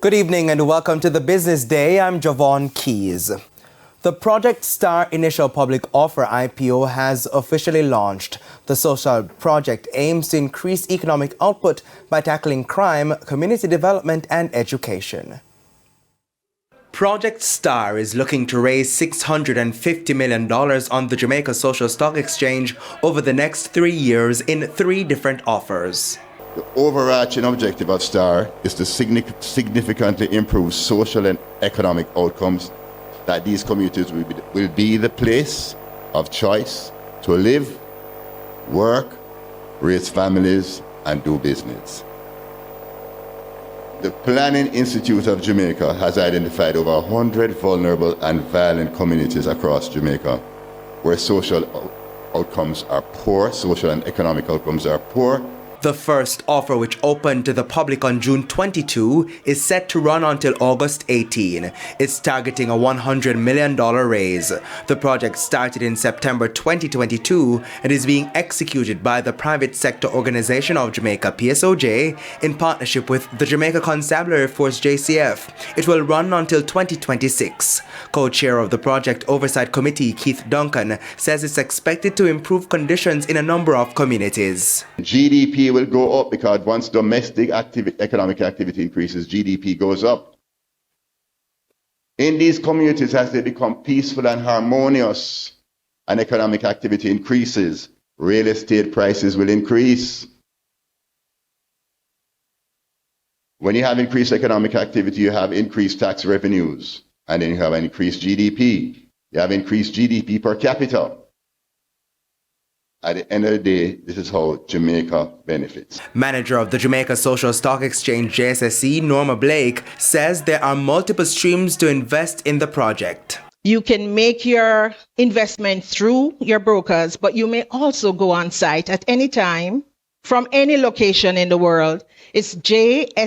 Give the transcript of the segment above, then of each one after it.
Good evening and welcome to the Business Day. I'm Javon Keys. The Project Star Initial Public Offer IPO has officially launched. The social project aims to increase economic output by tackling crime, community development and education. Project Star is looking to raise $650 million on the Jamaica Social Stock Exchange over the next 3 years in 3 different offers. The overarching objective of STAR is to significantly improve social and economic outcomes, that these communities will be the place of choice to live, work, raise families, and do business. The Planning Institute of Jamaica has identified over 100 vulnerable and violent communities across Jamaica where social outcomes are poor, social and economic outcomes are poor. The first offer, which opened to the public on June 22, is set to run until August 18. It's targeting a $100 million raise. The project started in September 2022 and is being executed by the Private Sector Organization of Jamaica, PSOJ, in partnership with the Jamaica Constabulary Force, JCF. It will run until 2026. Co-chair of the Project Oversight Committee, Keith Duncan, says it's expected to improve conditions in a number of communities. GDP will go up because once domestic economic activity increases, GDP goes up. In these communities, as they become peaceful and harmonious and economic activity increases, real estate prices will increase. When you have increased economic activity, you have increased tax revenues, and then you have an increased GDP. You have increased GDP per capita. At the end of the day, this is how Jamaica benefits. Manager of the Jamaica Social Stock Exchange, JSSE, Norma Blake, says there are multiple streams to invest in the project. You can make your investment through your brokers, but you may also go on site at any time from any location in the world. It's jsseja.com.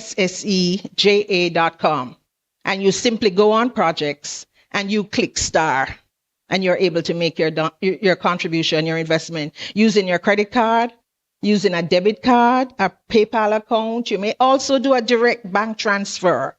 And you simply go on projects and you click star. And you're able to make your contribution, your investment, using your credit card, using a debit card, a PayPal account. You may also do a direct bank transfer,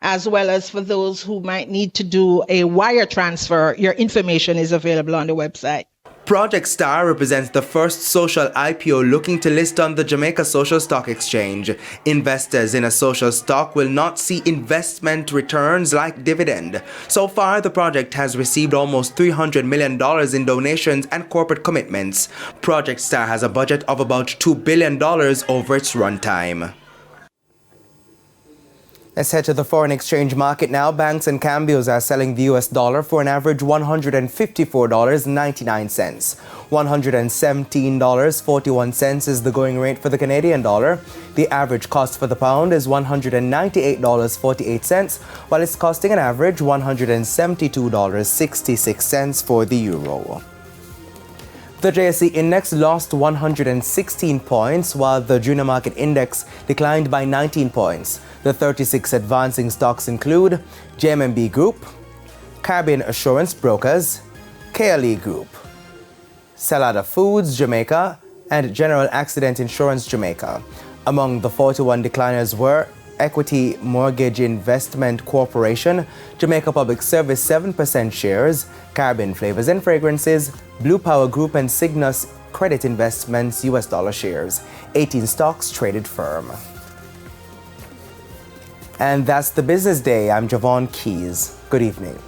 as well as for those who might need to do a wire transfer. Your information is available on the website. Project Star represents the first social IPO looking to list on the Jamaica Social Stock Exchange. Investors in a social stock will not see investment returns like dividend. So far, the project has received almost $300 million in donations and corporate commitments. Project Star has a budget of about $2 billion over its runtime. Let's head to the foreign exchange market now. Banks and cambios are selling the US dollar for an average $154.99. $117.41 is the going rate for the Canadian dollar. The average cost for the pound is $198.48, while it's costing an average $172.66 for the euro. The JSE Index lost 116 points, while the Junior Market Index declined by 19 points. The 36 advancing stocks include JMB Group, Caribbean Assurance Brokers, KLE Group, Salada Foods Jamaica, and General Accident Insurance Jamaica. Among the 41 decliners were Equity Mortgage Investment Corporation, Jamaica Public Service 7% shares, Caribbean Flavors and Fragrances, Blue Power Group and Cygnus Credit Investments US dollar shares. 18 stocks traded firm. And that's the Business Day. I'm Javon Keys. Good evening.